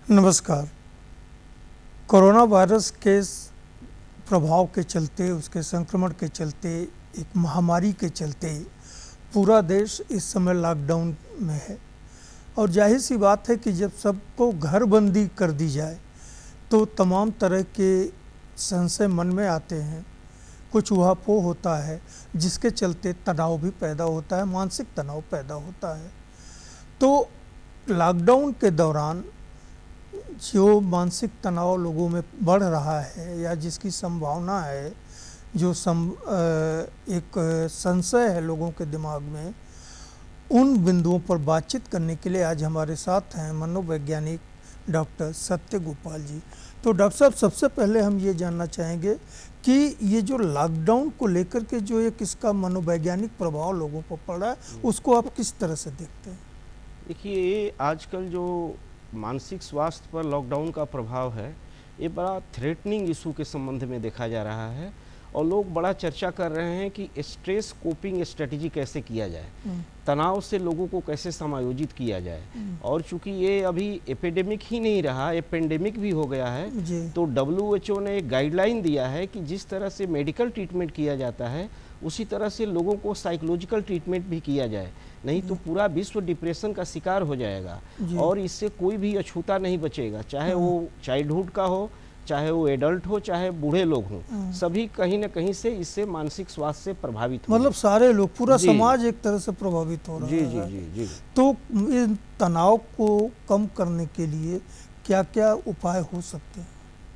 नमस्कार। Corona virus के प्रभाव के चलते, उसके संक्रमण के चलते, एक महामारी के चलते पूरा देश इस समय लॉकडाउन में है और जाहिर सी बात है कि जब सबको घर बंदी कर दी जाए तो तमाम तरह के संशय मन में आते हैं, कुछ ऊहापोह होता है जिसके चलते तनाव भी पैदा होता है, मानसिक तनाव पैदा होता है। तो लॉकडाउन के दौरान जो मानसिक तनाव लोगों में बढ़ रहा है या जिसकी संभावना है, जो एक संशय है लोगों के दिमाग में, उन बिंदुओं पर बातचीत करने के लिए आज हमारे साथ हैं मनोवैज्ञानिक डॉक्टर सत्य गोपाल जी। तो डॉक्टर साहब, सबसे पहले हम ये जानना चाहेंगे कि ये जो लॉकडाउन को लेकर के जो एक इसका मनोवैज्ञानिक प्रभाव लोगों पर पड़ा है, उसको आप किस तरह से देखते हैं? देखिए, आजकल जो मानसिक स्वास्थ्य पर लॉकडाउन का प्रभाव है, ये बड़ा थ्रेटनिंग इशू के संबंध में देखा जा रहा है और लोग बड़ा चर्चा कर रहे हैं कि स्ट्रेस कोपिंग स्ट्रेटजी कैसे किया जाए, तनाव से लोगों को कैसे समायोजित किया जाए। और चूंकि ये अभी एपिडेमिक ही नहीं रहा, ये पेंडेमिक भी हो गया है, तो WHO ने एक गाइडलाइन दिया है कि जिस तरह से मेडिकल ट्रीटमेंट किया जाता है उसी तरह से लोगों को साइकोलॉजिकल ट्रीटमेंट भी किया जाए, नहीं तो पूरा विश्व डिप्रेशन का शिकार हो जाएगा और इससे कोई भी अछूता नहीं बचेगा, चाहे वो चाइल्डहुड का हो, चाहे वो एडल्ट हो, चाहे बूढ़े लोग हों, सभी कहीं ना कहीं से इससे मानसिक स्वास्थ्य से प्रभावित हो। मतलब सारे लोग, पूरा समाज एक तरह से प्रभावित हो रहा है। जी जी जी। तो इन तनाव को कम करने के लिए क्या क्या उपाय हो सकते हैं?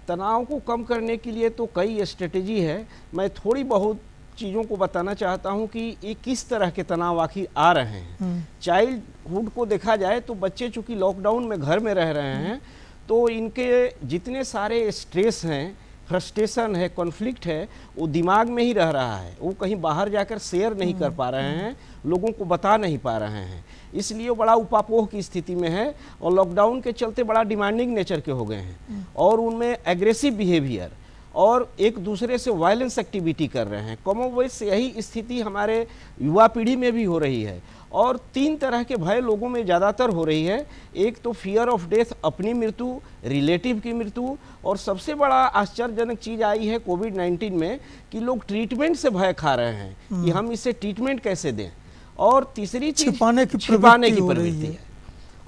तनाव को कम करने के लिए तो कई स्ट्रेटेजी है। मैं थोड़ी बहुत चीज़ों को बताना चाहता हूं कि ये किस तरह के तनाव आखिर आ रहे हैं। चाइल्डहुड को देखा जाए तो बच्चे चूंकि लॉकडाउन में घर में रह रहे हैं, तो इनके जितने सारे स्ट्रेस हैं, फ्रस्ट्रेशन है, कॉन्फ्लिक्ट है, वो दिमाग में ही रह रहा है, वो कहीं बाहर जाकर शेयर नहीं कर पा रहे हैं, लोगों को बता नहीं पा रहे हैं, इसलिए बड़ा उपापोह की स्थिति में है और लॉकडाउन के चलते बड़ा डिमांडिंग नेचर के हो गए हैं और उनमें एग्रेसिव बिहेवियर और एक दूसरे से वायलेंस एक्टिविटी कर रहे हैं। कमोबेश यही स्थिति हमारे युवा पीढ़ी में भी हो रही है और 3 तरह के भय लोगों में ज़्यादातर हो रही है। एक तो फियर ऑफ डेथ, अपनी मृत्यु, रिलेटिव की मृत्यु, और सबसे बड़ा आश्चर्यजनक चीज़ आई है कोविड-19 में कि लोग ट्रीटमेंट से भय खा रहे हैं कि हम इसे ट्रीटमेंट कैसे दें, और तीसरी चीज़ छिपाने की प्रवृत्ति है।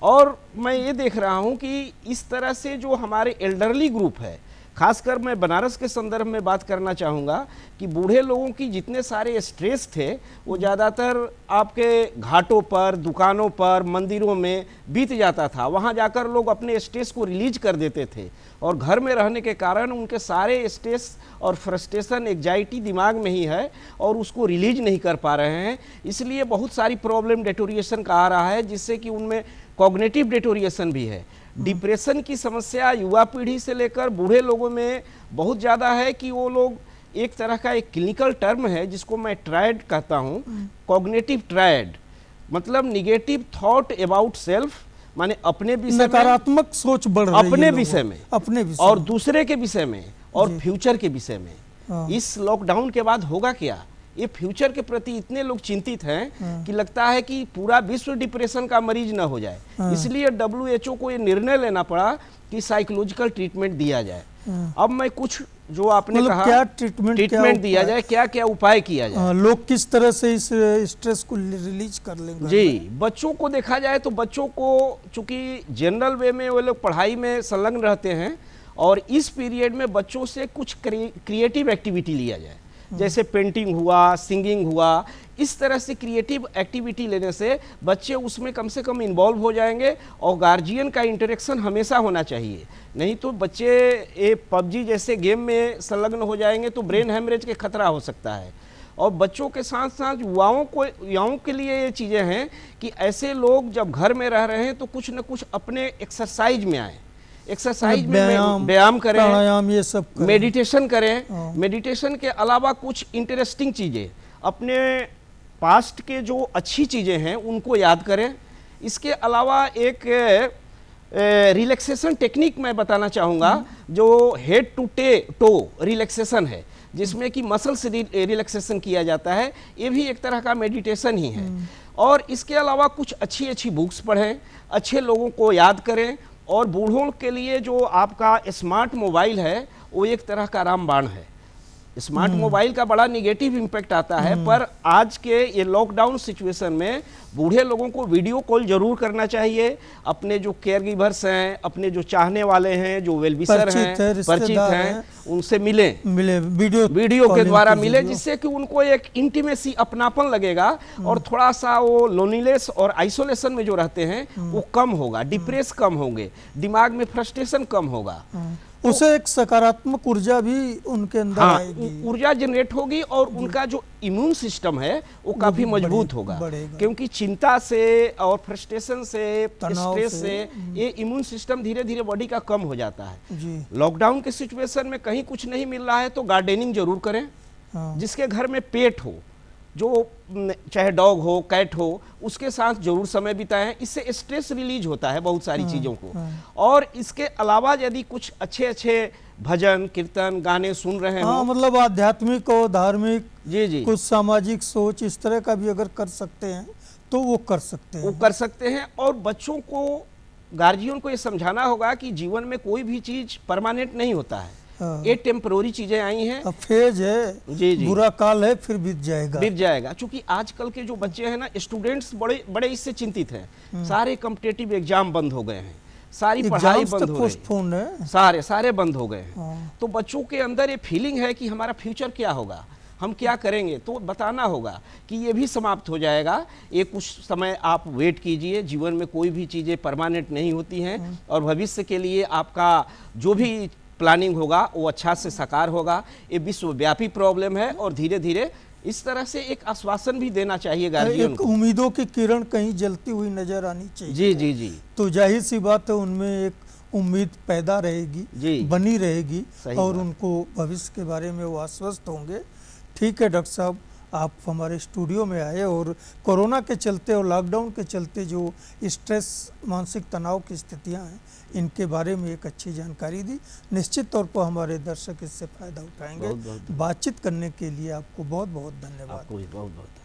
और मैं ये देख रहा हूँ कि इस तरह से जो हमारे एल्डरली ग्रुप है, खासकर मैं बनारस के संदर्भ में बात करना चाहूँगा कि बूढ़े लोगों की जितने सारे स्ट्रेस थे वो ज़्यादातर आपके घाटों पर, दुकानों पर, मंदिरों में बीत जाता था। वहाँ जाकर लोग अपने स्ट्रेस को रिलीज कर देते थे और घर में रहने के कारण उनके सारे स्ट्रेस और फ्रस्ट्रेशन, एग्जाइटी दिमाग में ही है और उसको रिलीज नहीं कर पा रहे हैं। इसलिए बहुत सारी प्रॉब्लम डेटोरिएशन का आ रहा है, जिससे कि उनमें कॉग्निटिव डेटोरिएशन भी है। डिप्रेशन की समस्या युवा पीढ़ी से लेकर बूढ़े लोगों में बहुत ज़्यादा है कि वो लोग, एक तरह का एक क्लिनिकल टर्म है जिसको मैं ट्रायड कहता हूँ, कॉग्निटिव ट्रायड, मतलब निगेटिव थॉट अबाउट सेल्फ, माने अपने विषय, नकारात्मक सोच बढ़ रही है अपने विषय में, अपने विषय और दूसरे के विषय में और फ्यूचर के विषय में। इस लॉकडाउन के बाद होगा क्या, ये फ्यूचर के प्रति इतने लोग चिंतित हैं कि लगता है कि पूरा विश्व डिप्रेशन का मरीज ना हो जाए। इसलिए WHO को ये निर्णय लेना पड़ा कि साइकोलॉजिकल ट्रीटमेंट दिया जाए। अब मैं कुछ जो आपने कहा, क्या ट्रीटमेंट दिया जाए, क्या क्या उपाय किया जाए, लोग किस तरह से इस स्ट्रेस को रिलीज कर लेंगे। जी, बच्चों को देखा जाए तो बच्चों को चूंकि जनरल वे में वो लोग पढ़ाई में संलग्न रहते हैं और इस पीरियड में बच्चों से कुछ क्रिएटिव एक्टिविटी लिया जाए, जैसे पेंटिंग हुआ, सिंगिंग हुआ, इस तरह से क्रिएटिव एक्टिविटी लेने से बच्चे उसमें कम से कम इन्वॉल्व हो जाएंगे और गार्जियन का इंटरेक्शन हमेशा होना चाहिए। नहीं तो बच्चे ये PUBG जैसे गेम में संलग्न हो जाएंगे तो ब्रेन हेमरेज के खतरा हो सकता है। और बच्चों के साथ साथ युवाओं के लिए ये चीज़ें हैं कि ऐसे लोग जब घर में रह रहे हैं तो कुछ न कुछ अपने एक्सरसाइज में आए, एक्सरसाइज में व्यायाम करें, प्राणायाम, ये सब करें, मेडिटेशन करें। मेडिटेशन के अलावा कुछ इंटरेस्टिंग चीज़ें, अपने पास्ट के जो अच्छी चीज़ें हैं उनको याद करें। इसके अलावा एक रिलैक्सेशन टेक्निक मैं बताना चाहूँगा जो हेड टू टो रिलैक्सेशन है, जिसमें कि मसल्स रिलैक्सेशन किया जाता है। ये भी एक तरह का मेडिटेशन ही है। और इसके अलावा कुछ अच्छी अच्छी बुक्स पढ़ें, अच्छे लोगों को याद करें, और बूढ़ों के लिए जो आपका स्मार्ट मोबाइल है वो एक तरह का रामबाण है। स्मार्ट मोबाइल का बड़ा निगेटिव इम्पैक्ट आता है, पर आज के ये लॉकडाउन सिचुएशन में बूढ़े लोगों को वीडियो कॉल जरूर करना चाहिए। अपने जो केयर गिवर्स हैं, अपने जो चाहने वाले हैं, जो वेलविशर हैं, परिचित हैं, उनसे मिले वीडियो के द्वारा मिले, जिससे कि उनको एक इंटीमेसी, अपनापन लगेगा और थोड़ा सा वो लोनलीनेस और आइसोलेशन में जो रहते हैं वो कम होगा, डिप्रेस कम होंगे, दिमाग में फ्रस्ट्रेशन कम होगा, उसे एक सकारात्मक ऊर्जा भी उनके अंदर आएगी, ऊर्जा जनरेट होगी और उनका जो इम्यून सिस्टम है वो काफी मजबूत होगा। क्योंकि चिंता से और फ्रस्ट्रेशन से, स्ट्रेस से ये इम्यून सिस्टम धीरे धीरे बॉडी का कम हो जाता है। लॉकडाउन के सिचुएशन में कहीं कुछ नहीं मिल रहा है तो गार्डनिंग जरूर करें। जिसके घर में पेट हो, जो चाहे डॉग हो, कैट हो, उसके साथ जरूर समय बिताएं। इससे स्ट्रेस रिलीज होता है बहुत सारी चीज़ों को। और इसके अलावा यदि कुछ अच्छे अच्छे भजन, कीर्तन, गाने सुन रहे हो, मतलब आध्यात्मिक और धार्मिक, जी कुछ सामाजिक सोच इस तरह का भी अगर कर सकते हैं तो वो कर सकते हैं। और बच्चों को, गार्जियन को ये समझाना होगा कि जीवन में कोई भी चीज परमानेंट नहीं होता है, ये टेम्पररी चीजें आई हैं, फेज है, जी, बुरा काल है, फिर बीत जाएगा। चूंकि आजकल के जो बच्चे हैं ना, स्टूडेंट्स बड़े इससे चिंतित हैं। सारे कॉम्पिटिटिव एग्जाम बंद हो गए हैं, सारी पढ़ाई बंद हो गई है, सारे बंद हो गए हैं। तो बच्चों के अंदर ये फीलिंग है कि हमारा फ्यूचर क्या होगा, हम क्या करेंगे। तो बताना होगा कि ये भी समाप्त हो जाएगा। ये कुछ समय आप वेट कीजिए। जीवन में कोई भी चीज़ें परमानेंट नहीं होती हैं और भविष्य के लिए आपका जो भी प्लानिंग होगा वो अच्छा से साकार होगा। ये विश्वव्यापी प्रॉब्लम है और धीरे धीरे इस तरह से एक आश्वासन भी देना चाहिए गार्जियन को। उम्मीदों की किरण कहीं जलती हुई नजर आनी चाहिए। जी। तो जाहिर सी बात है, उनमें एक उम्मीद पैदा रहेगी, बनी रहेगी और उनको भविष्य के बारे में वो आश्वस्त होंगे। ठीक है डॉक्टर साहब, आप हमारे स्टूडियो में आए और कोरोना के चलते और लॉकडाउन के चलते जो स्ट्रेस, मानसिक तनाव की स्थितियां हैं, इनके बारे में एक अच्छी जानकारी दी। निश्चित तौर पर हमारे दर्शक इससे फ़ायदा उठाएंगे। बातचीत करने के लिए आपको बहुत बहुत धन्यवाद। आपको भी बहुत बहुत